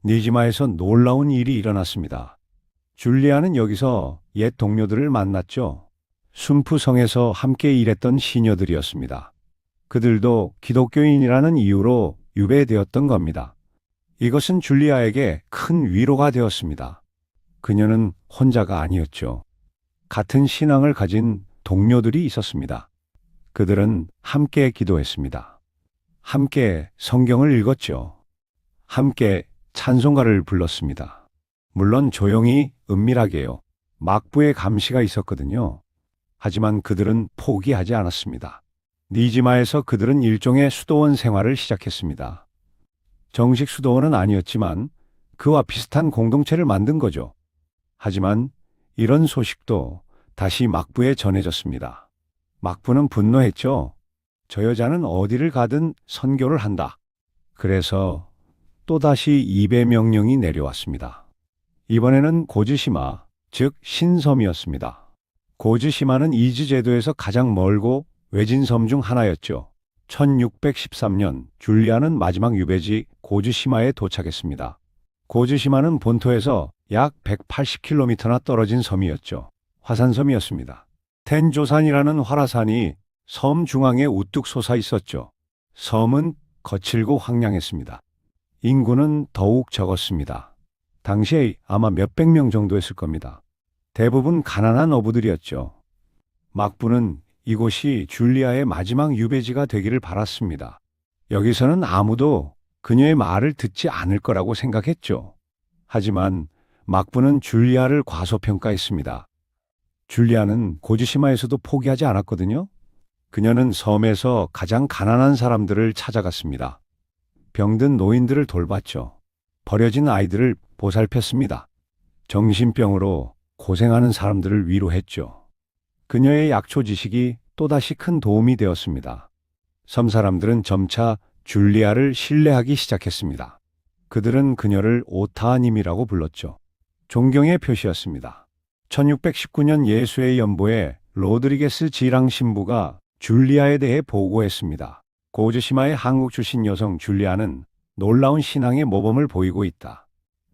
니지마에서 놀라운 일이 일어났습니다. 줄리아는 여기서 옛 동료들을 만났죠. 순푸성에서 함께 일했던 시녀들이었습니다. 그들도 기독교인이라는 이유로 유배되었던 겁니다. 이것은 줄리아에게 큰 위로가 되었습니다. 그녀는 혼자가 아니었죠. 같은 신앙을 가진 동료들이 있었습니다. 그들은 함께 기도했습니다. 함께 성경을 읽었죠. 함께 찬송가를 불렀습니다. 물론 조용히 은밀하게요. 막부의 감시가 있었거든요. 하지만 그들은 포기하지 않았습니다. 니지마에서 그들은 일종의 수도원 생활을 시작했습니다. 정식 수도원은 아니었지만 그와 비슷한 공동체를 만든 거죠. 하지만 이런 소식도 다시 막부에 전해졌습니다. 막부는 분노했죠. 저 여자는 어디를 가든 선교를 한다. 그래서 또다시 이배 명령이 내려왔습니다. 이번에는 고즈시마, 즉 신섬이었습니다. 고즈시마는 이즈 제도에서 가장 멀고 외진 섬 중 하나였죠. 1613년 줄리아는 마지막 유배지 고즈시마에 도착했습니다. 고즈시마는 본토에서 약 180km나 떨어진 섬이었죠. 화산섬이었습니다. 텐조산이라는 활화산이 섬 중앙에 우뚝 솟아 있었죠. 섬은 거칠고 황량했습니다. 인구는 더욱 적었습니다. 당시에 아마 몇백 명 정도였을 겁니다. 대부분 가난한 어부들이었죠. 막부는 이곳이 줄리아의 마지막 유배지가 되기를 바랐습니다. 여기서는 아무도 그녀의 말을 듣지 않을 거라고 생각했죠. 하지만 막부는 줄리아를 과소평가했습니다. 줄리아는 고즈시마에서도 포기하지 않았거든요. 그녀는 섬에서 가장 가난한 사람들을 찾아갔습니다. 병든 노인들을 돌봤죠. 버려진 아이들을 보살폈습니다. 정신병으로 고생하는 사람들을 위로했죠. 그녀의 약초 지식이 또다시 큰 도움이 되었습니다. 섬 사람들은 점차 줄리아를 신뢰하기 시작했습니다. 그들은 그녀를 오타님이라고 불렀죠. 존경의 표시였습니다. 1619년 예수의 연보에 로드리게스 지랑 신부가 줄리아에 대해 보고했습니다. 고즈시마의 한국 출신 여성 줄리아는 놀라운 신앙의 모범을 보이고 있다.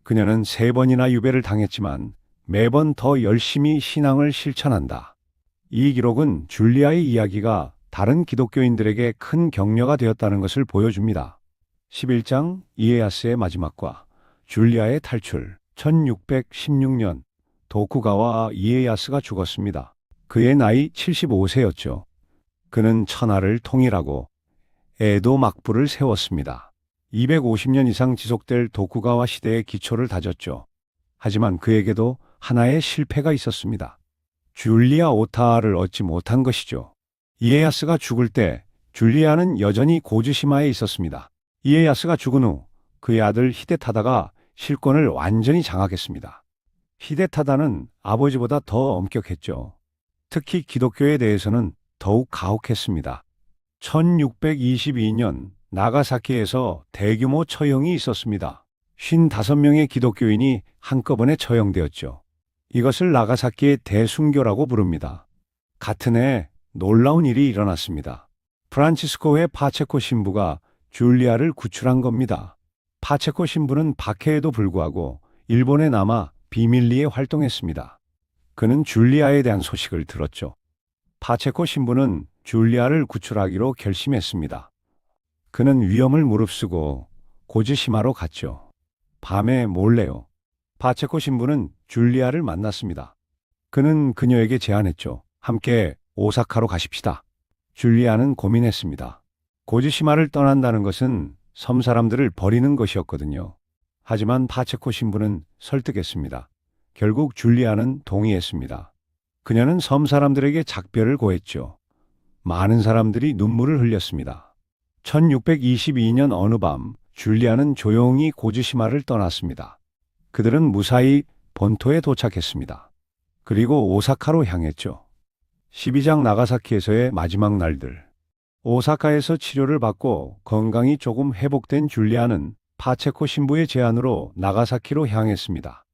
그녀는 3번이나 유배를 당했지만 매번 더 열심히 신앙을 실천한다. 이 기록은 줄리아의 이야기가 다른 기독교인들에게 큰 격려가 되었다는 것을 보여줍니다. 11장 이에야스의 마지막과 줄리아의 탈출. 1616년 도쿠가와 이에야스가 죽었습니다. 그의 나이 75세였죠. 그는 천하를 통일하고 에도 막부를 세웠습니다. 250년 이상 지속될 도쿠가와 시대의 기초를 다졌죠. 하지만 그에게도 하나의 실패가 있었습니다. 줄리아 오타를 얻지 못한 것이죠. 이에야스가 죽을 때 줄리아는 여전히 고즈시마에 있었습니다. 이에야스가 죽은 후 그의 아들 히데타다가 실권을 완전히 장악했습니다. 히데타다는 아버지보다 더 엄격했죠. 특히 기독교에 대해서는 더욱 가혹했습니다. 1622년 나가사키에서 대규모 처형이 있었습니다. 55명의 기독교인이 한꺼번에 처형되었죠. 이것을 나가사키의 대순교라고 부릅니다. 같은 해 놀라운 일이 일어났습니다. 프란치스코의 파체코 신부가 줄리아를 구출한 겁니다. 파체코 신부는 박해에도 불구하고 일본에 남아 비밀리에 활동했습니다. 그는 줄리아에 대한 소식을 들었죠. 파체코 신부는 줄리아를 구출하기로 결심했습니다. 그는 위험을 무릅쓰고 고즈시마로 갔죠. 밤에 몰래요. 파체코 신부는 줄리아를 만났습니다. 그는 그녀에게 제안했죠. 함께 오사카로 가십시다. 줄리아는 고민했습니다. 고즈시마를 떠난다는 것은 섬 사람들을 버리는 것이었거든요. 하지만 파체코 신부는 설득했습니다. 결국 줄리아는 동의했습니다. 그녀는 섬 사람들에게 작별을 고했죠. 많은 사람들이 눈물을 흘렸습니다. 1622년 어느 밤 줄리아는 조용히 고즈시마를 떠났습니다. 그들은 무사히 본토에 도착했습니다. 그리고 오사카로 향했죠. 12장 나가사키에서의 마지막 날들. 오사카에서 치료를 받고 건강이 조금 회복된 줄리아는 파체코 신부의 제안으로 나가사키로 향했습니다.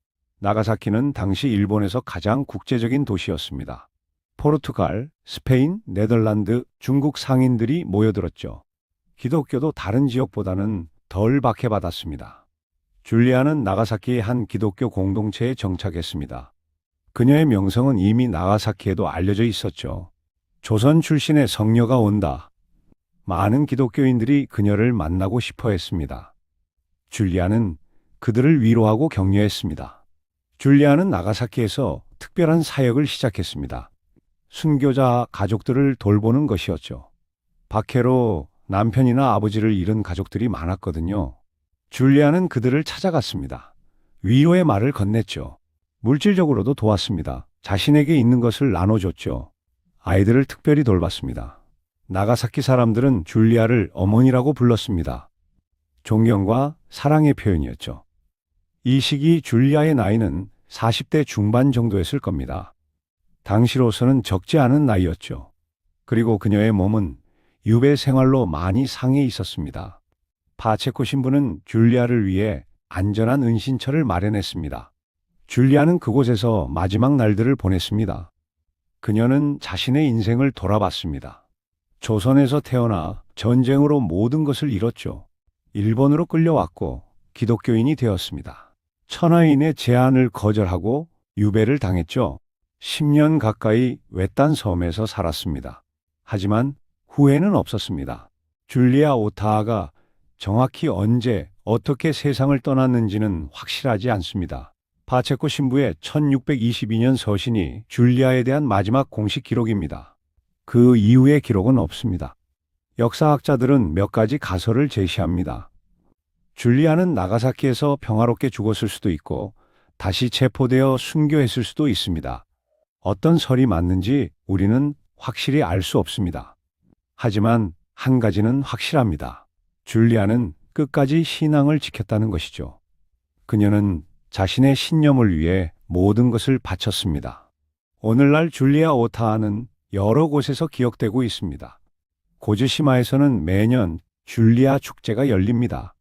나가사키는 당시 일본에서 가장 국제적인 도시였습니다. 포르투갈, 스페인, 네덜란드, 중국 상인들이 모여들었죠. 기독교도 다른 지역보다는 덜 박해받았습니다. 줄리아는 나가사키의 한 기독교 공동체에 정착했습니다. 그녀의 명성은 이미 나가사키에도 알려져 있었죠. 조선 출신의 성녀가 온다. 많은 기독교인들이 그녀를 만나고 싶어 했습니다. 줄리아는 그들을 위로하고 격려했습니다. 줄리아는 나가사키에서 특별한 사역을 시작했습니다. 순교자 가족들을 돌보는 것이었죠. 박해로 남편이나 아버지를 잃은 가족들이 많았거든요. 줄리아는 그들을 찾아갔습니다. 위로의 말을 건넸죠. 물질적으로도 도왔습니다. 자신에게 있는 것을 나눠줬죠. 아이들을 특별히 돌봤습니다. 나가사키 사람들은 줄리아를 어머니라고 불렀습니다. 존경과 사랑의 표현이었죠. 이 시기 줄리아의 나이는 40대 중반 정도였을 겁니다. 당시로서는 적지 않은 나이였죠. 그리고 그녀의 몸은 유배 생활로 많이 상해 있었습니다. 파체코 신부는 줄리아를 위해 안전한 은신처를 마련했습니다. 줄리아는 그곳에서 마지막 날들을 보냈습니다. 그녀는 자신의 인생을 돌아봤습니다. 조선에서 태어나 전쟁으로 모든 것을 잃었죠. 일본으로 끌려왔고 기독교인이 되었습니다. 천하인의 제안을 거절하고 유배를 당했죠. 10년 가까이 외딴 섬에서 살았습니다. 하지만 후회는 없었습니다. 줄리아 오타아가 정확히 언제 어떻게 세상을 떠났는지는 확실하지 않습니다. 파체코 신부의 1622년 서신이 줄리아에 대한 마지막 공식 기록입니다. 그 이후의 기록은 없습니다. 역사학자들은 몇 가지 가설을 제시합니다. 줄리아는 나가사키에서 평화롭게 죽었을 수도 있고 다시 체포되어 순교했을 수도 있습니다. 어떤 설이 맞는지 우리는 확실히 알 수 없습니다. 하지만 한 가지는 확실합니다. 줄리아는 끝까지 신앙을 지켰다는 것이죠. 그녀는 자신의 신념을 위해 모든 것을 바쳤습니다. 오늘날 줄리아 오타하는 여러 곳에서 기억되고 있습니다. 고즈시마에서는 매년 줄리아 축제가 열립니다.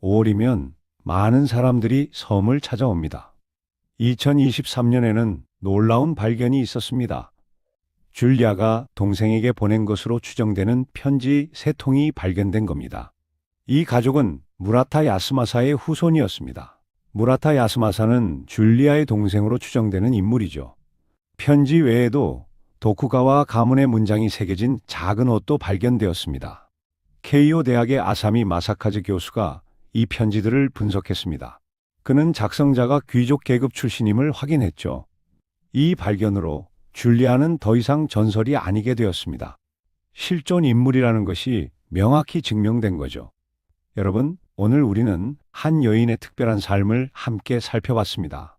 5월이면 많은 사람들이 섬을 찾아옵니다. 2023년에는 놀라운 발견이 있었습니다. 줄리아가 동생에게 보낸 것으로 추정되는 편지 3통이 발견된 겁니다. 이 가족은 무라타 야스마사의 후손이었습니다. 무라타 야스마사는 줄리아의 동생으로 추정되는 인물이죠. 편지 외에도 도쿠가와 가문의 문장이 새겨진 작은 옷도 발견되었습니다. 케이오 대학의 아사미 마사카즈 교수가 이 편지들을 분석했습니다. 그는 작성자가 귀족 계급 출신임을 확인했죠. 이 발견으로 줄리아는 더 이상 전설이 아니게 되었습니다. 실존 인물이라는 것이 명확히 증명된 거죠. 여러분, 오늘 우리는 한 여인의 특별한 삶을 함께 살펴봤습니다.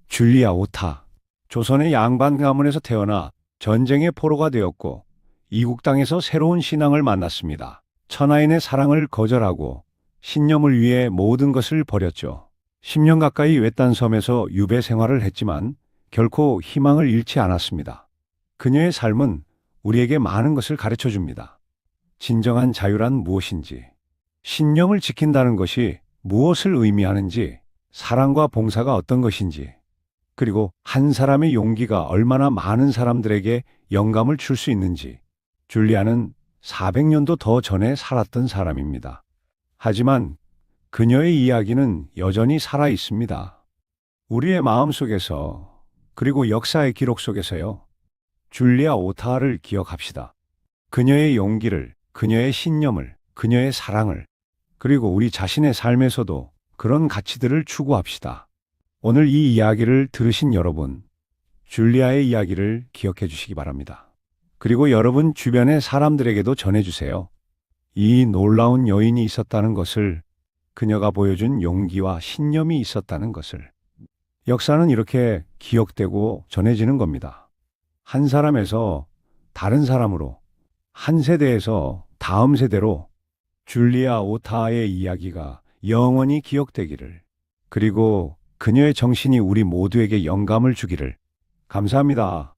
줄리아 오타. 조선의 양반 가문에서 태어나 전쟁의 포로가 되었고 이국 땅에서 새로운 신앙을 만났습니다. 천하인의 사랑을 거절하고 신념을 위해 모든 것을 버렸죠. 10년 가까이 외딴 섬에서 유배 생활을 했지만 결코 희망을 잃지 않았습니다. 그녀의 삶은 우리에게 많은 것을 가르쳐 줍니다. 진정한 자유란 무엇인지, 신념을 지킨다는 것이 무엇을 의미하는지, 사랑과 봉사가 어떤 것인지, 그리고 한 사람의 용기가 얼마나 많은 사람들에게 영감을 줄 수 있는지. 줄리아는 400년도 더 전에 살았던 사람입니다. 하지만 그녀의 이야기는 여전히 살아 있습니다. 우리의 마음 속에서, 그리고 역사의 기록 속에서요. 줄리아 오타를 기억합시다. 그녀의 용기를, 그녀의 신념을, 그녀의 사랑을, 그리고 우리 자신의 삶에서도 그런 가치들을 추구합시다. 오늘 이 이야기를 들으신 여러분, 줄리아의 이야기를 기억해 주시기 바랍니다. 그리고 여러분 주변의 사람들에게도 전해주세요. 이 놀라운 여인이 있었다는 것을, 그녀가 보여준 용기와 신념이 있었다는 것을. 역사는 이렇게 기억되고 전해지는 겁니다. 한 사람에서 다른 사람으로, 한 세대에서 다음 세대로 줄리아 오타의 이야기가 영원히 기억되기를, 그리고 그녀의 정신이 우리 모두에게 영감을 주기를. 감사합니다.